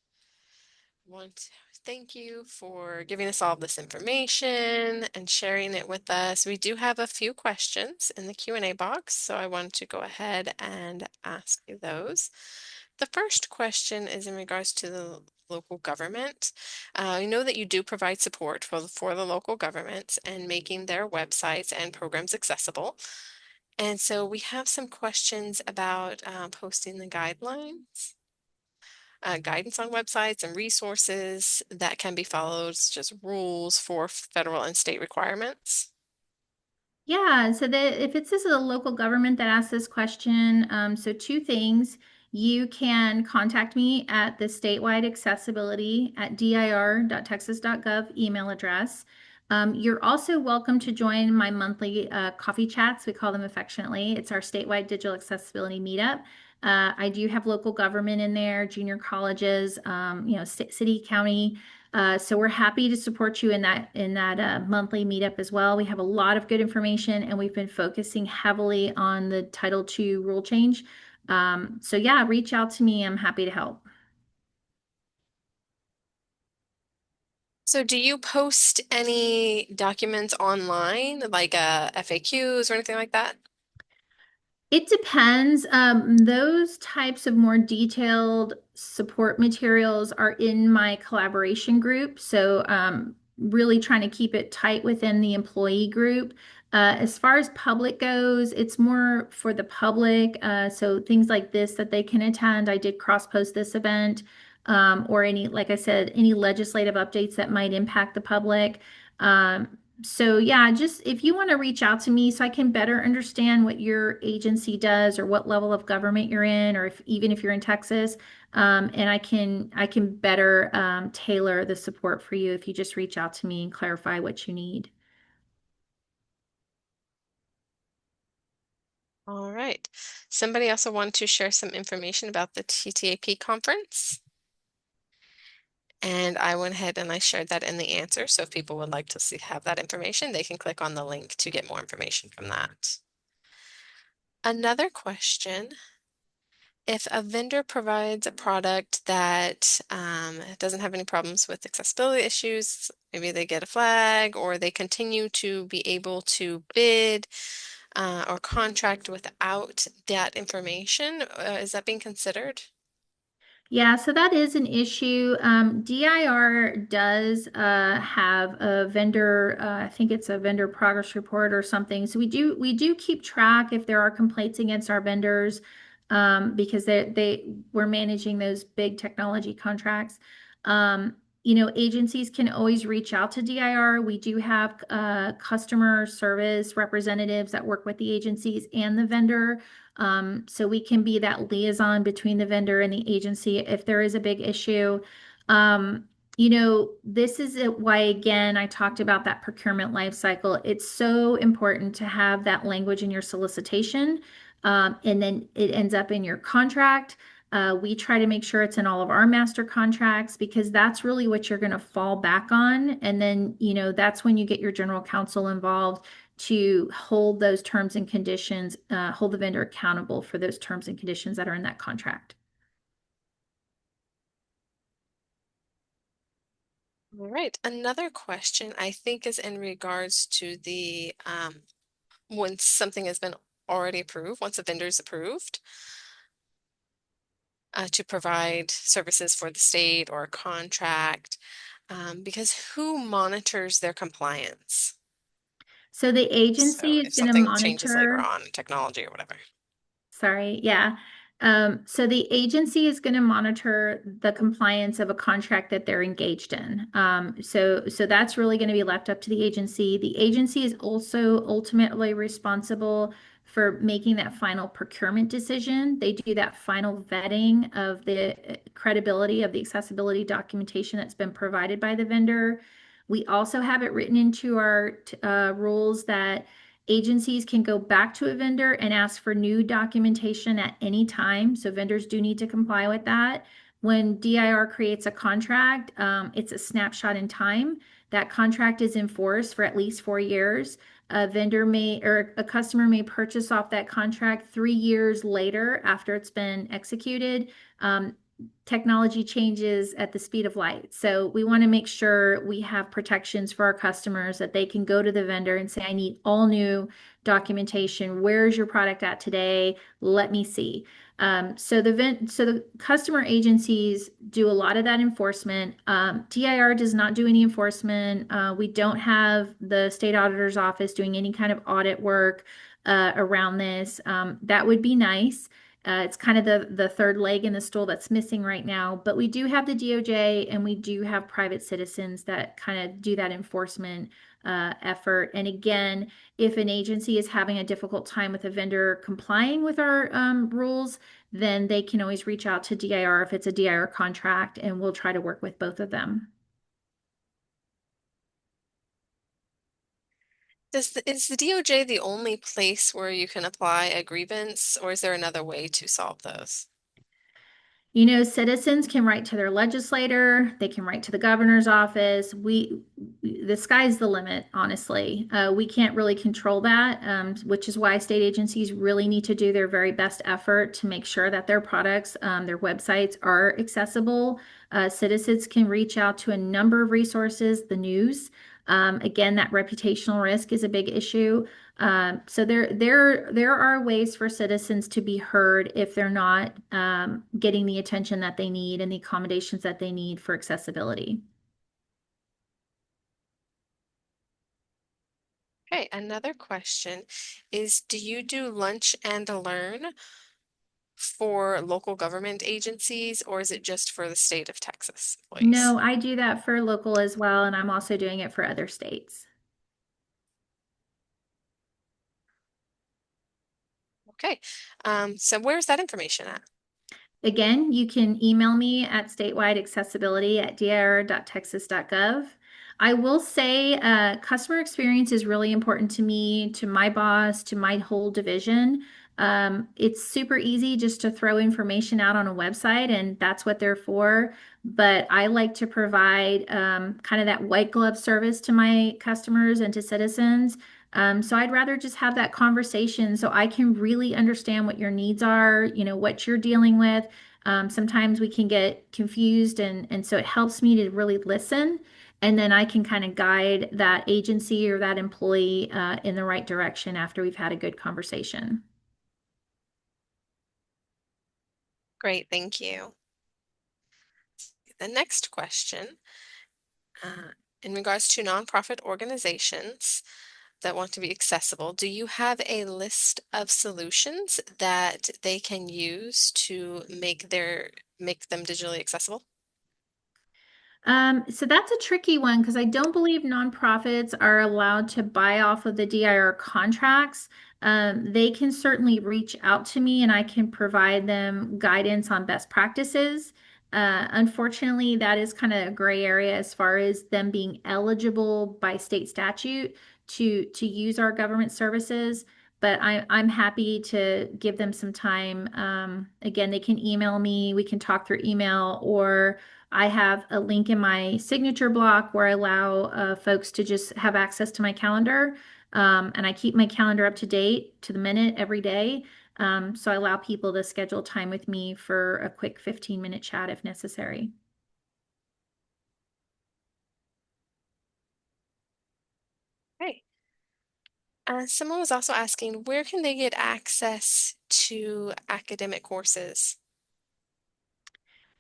Want to thank you for giving us all this information and sharing it with us. We do have a few questions in the Q&A box, so I want to go ahead and ask you those. The first question is in regards to the local government. I know that you do provide support for the local governments and making their websites and programs accessible. And so we have some questions about posting the guidelines. Guidance on websites and resources that can be followed, just rules for federal and state requirements. Yeah, so if it's this is a local government that asked this question, so two things. You can contact me at the statewide accessibility at dir.texas.gov email address. You're also welcome to join my monthly coffee chats. We call them affectionately. It's our statewide digital accessibility meetup. I do have local government in there, junior colleges, city, county. So we're happy to support you in that monthly meetup as well. We have a lot of good information, and we've been focusing heavily on the Title II rule change. So yeah, reach out to me. I'm happy to help. So do you post any documents online, like FAQs or anything like that? It depends. Those types of more detailed support materials are in my collaboration group. So, really trying to keep it tight within the employee group. As far as public goes, it's more for the public. So, things like this that they can attend. I did cross post this event, or any, like I said, any legislative updates that might impact the public. So yeah, just if you want to reach out to me so I can better understand what your agency does or what level of government you're in, or if even if you're in Texas, and I can better tailor the support for you if you just reach out to me and clarify what you need. All right. Somebody also wanted to share some information about the TTAP conference. And I went ahead and I shared that in the answer. So if people would like to have that information, they can click on the link to get more information from that. Another question, if a vendor provides a product that doesn't have any problems with accessibility issues, maybe they get a flag or they continue to be able to bid or contract without that information, is that being considered? Yeah, so that is an issue. DIR does have a vendor, I think it's a vendor progress report or something. So we do keep track if there are complaints against our vendors, because we're managing those big technology contracts. Agencies can always reach out to DIR. We do have customer service representatives that work with the agencies and the vendor. So we can be that liaison between the vendor and the agency if there is a big issue. This is why, again, I talked about that procurement life cycle. It's so important to have that language in your solicitation, and then it ends up in your contract. We try to make sure it's in all of our master contracts because that's really what you're going to fall back on. And then, that's when you get your general counsel involved to hold those terms and conditions, hold the vendor accountable for those terms and conditions that are in that contract. All right. Another question I think is in regards to the when something has been already approved, once a vendor is approved to provide services for the state or a contract, because who monitors their compliance? So the So agency is if going to something changes later monitor. on in technology or whatever. Sorry, yeah. So the agency is going to monitor the compliance of a contract that they're engaged in. So that's really going to be left up to the agency. The agency is also ultimately responsible for making that final procurement decision. They do that final vetting of the credibility of the accessibility documentation that's been provided by the vendor. We also have it written into our rules that agencies can go back to a vendor and ask for new documentation at any time. So vendors do need to comply with that. When DIR creates a contract, it's a snapshot in time. That contract is in force for at least 4 years. A vendor may or a customer may purchase off that contract 3 years later after it's been executed. Technology changes at the speed of light. So we want to make sure we have protections for our customers that they can go to the vendor and say, I need all new documentation. Where's your product at today? Let me see. So the customer agencies do a lot of that enforcement. DIR does not do any enforcement. We don't have the state auditor's office doing any kind of audit work around this. That would be nice. It's kind of the third leg in the stool that's missing right now. But we do have the DOJ and we do have private citizens that kind of do that enforcement effort. And again, if an agency is having a difficult time with a vendor complying with our rules, then they can always reach out to DIR if it's a DIR contract, and we'll try to work with both of them. Is the DOJ the only place where you can apply a grievance, or is there another way to solve those? Citizens can write to their legislator, they can write to the governor's office. The sky's the limit, honestly. We can't really control that, which is why state agencies really need to do their very best effort to make sure that their products, their websites are accessible. Citizens can reach out to a number of resources, the news. Again, that reputational risk is a big issue. So there are ways for citizens to be heard if they're not getting the attention that they need and the accommodations that they need for accessibility. Okay, another question is, do you do lunch and learn for local government agencies, or is it just for the state of Texas employees? No, I do that for local as well, and I'm also doing it for other states. Okay, so where's that information at? Again, you can email me at statewide@dir.texas.gov. I will say customer experience is really important to me, to my boss, to my whole division. It's super easy just to throw information out on a website, and that's what they're for. But I like to provide kind of that white glove service to my customers and to citizens. So I'd rather just have that conversation so I can really understand what your needs are, what you're dealing with. Sometimes we can get confused, and so it helps me to really listen, and then I can kind of guide that agency or that employee in the right direction after we've had a good conversation. Great, thank you. The next question, uh, in regards to nonprofit organizations that want to be accessible, do you have a list of solutions that they can use to make them digitally accessible? So that's a tricky one because I don't believe nonprofits are allowed to buy off of the DIR contracts. They can certainly reach out to me and I can provide them guidance on best practices. Unfortunately, that is kind of a gray area as far as them being eligible by state statute to use our government services. but I'm happy to give them some time. Again, they can email me, we can talk through email, or I have a link in my signature block where I allow folks to just have access to my calendar. And I keep my calendar up to date to the minute every day. So I allow people to schedule time with me for a quick 15-minute chat if necessary. Great. Someone was also asking, where can they get access to academic courses,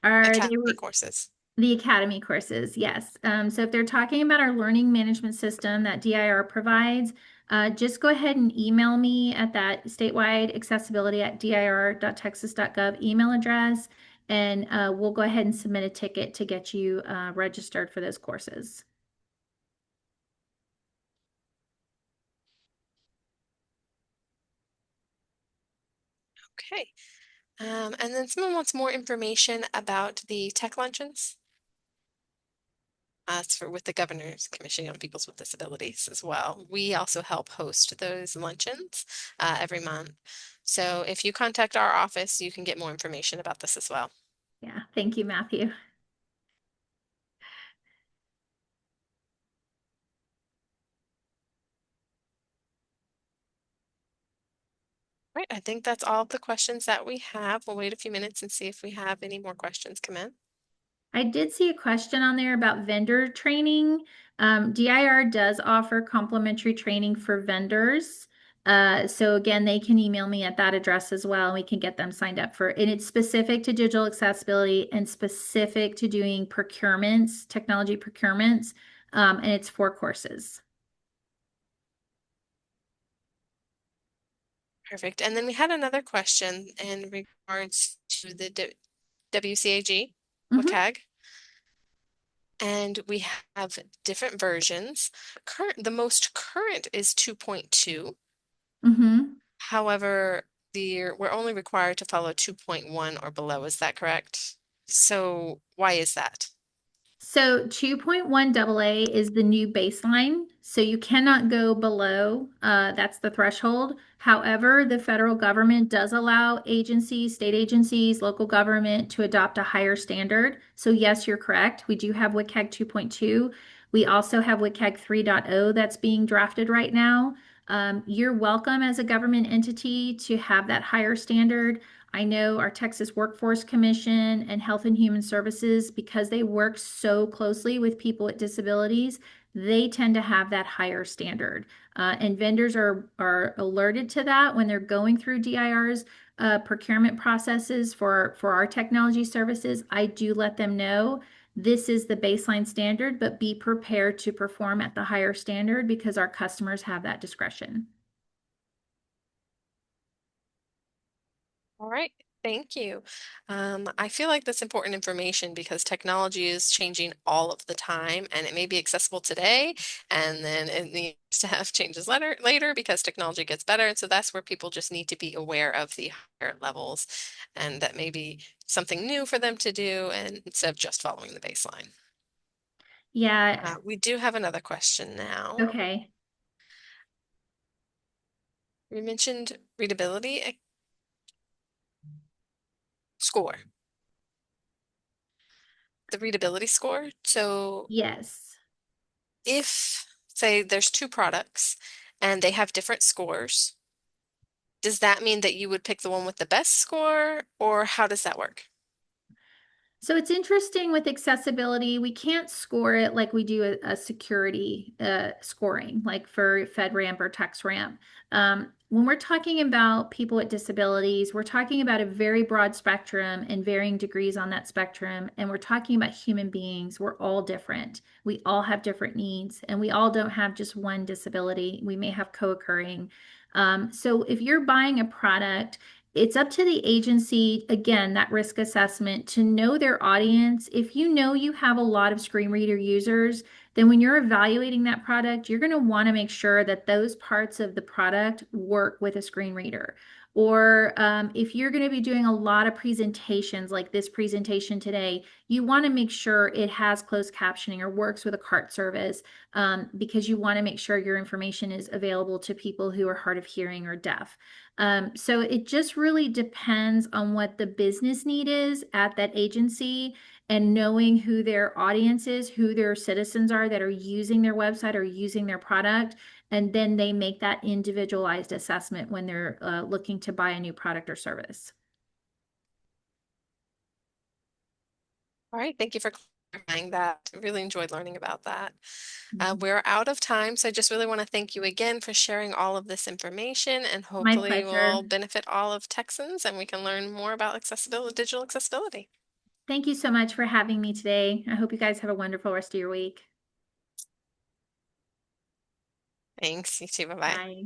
Are they academy courses? the Academy courses? Yes. So if they're talking about our learning management system that DIR provides, just go ahead and email me at that statewide accessibility at dir.texas.gov email address, and we'll go ahead and submit a ticket to get you registered for those courses. Okay. And then someone wants more information about the tech luncheons. It's for with the Governor's Commission on Peoples with Disabilities as well. We also help host those luncheons every month. So if you contact our office, you can get more information about this as well. Yeah. Thank you, Matthew. Right, I think that's all of the questions that we have. We'll wait a few minutes and see if we have any more questions come in. I did see a question on there about vendor training. DIR does offer complimentary training for vendors. So again, they can email me at that address as well, and we can get them signed up for it. And it's specific to digital accessibility and specific to doing procurements, technology procurements, and it's 4 courses. Perfect. And then we had another question in regards to the WCAG, Mm-hmm, WCAG, and we have different versions. The most current is 2.2. mm-hmm. However, we're only required to follow 2.1 or below. Is that correct? So why is that? So 2.1 AA is the new baseline. So you cannot go below, that's the threshold. However, the federal government does allow agencies, state agencies, local government to adopt a higher standard. So yes, you're correct. We do have WCAG 2.2. We also have WCAG 3.0 that's being drafted right now. You're welcome as a government entity to have that higher standard. I know our Texas Workforce Commission and Health and Human Services, because they work so closely with people with disabilities, they tend to have that higher standard. And vendors are alerted to that when they're going through DIR's procurement processes for our technology services. I do let them know this is the baseline standard, but be prepared to perform at the higher standard because our customers have that discretion. All right, thank you. I feel like that's important information because technology is changing all of the time and it may be accessible today and then it needs to have changes later because technology gets better. And so that's where people just need to be aware of the higher levels and that may be something new for them to do and instead of just following the baseline. Yeah, We do have another question now. okay. We mentioned readability score, the readability score. So Yes. if, say, there's two products and they have different scores, does that mean that you would pick the one with the best score, or how does that work? So it's interesting with accessibility, we can't score it like we do a security scoring, like for FedRAMP or TexRAMP. When we're talking about people with disabilities, we're talking about a very broad spectrum and varying degrees on that spectrum. And we're talking about human beings. We're all different. We all have different needs, and we all don't have just one disability. We may have co-occurring. So if you're buying a product, it's up to the agency, again, that risk assessment to know their audience. If you know you have a lot of screen reader users, then when you're evaluating that product, you're going to want to make sure that those parts of the product work with a screen reader. Or if you're going to be doing a lot of presentations like this presentation today, you want to make sure it has closed captioning or works with a cart service, because you want to make sure your information is available to people who are hard of hearing or deaf. So it just really depends on what the business need is at that agency, and knowing who their audience is, who their citizens are that are using their website or using their product. And then they make that individualized assessment when they're looking to buy a new product or service. All right, thank you for clarifying that. I really enjoyed learning about that. Mhm. We're out of time, so I just really want to thank you again for sharing all of this information, and My hopefully pleasure. will benefit all of Texans and we can learn more about accessibility, digital accessibility. Thank you so much for having me today. I hope you guys have a wonderful rest of your week. Thanks, you too, bye-bye. Bye.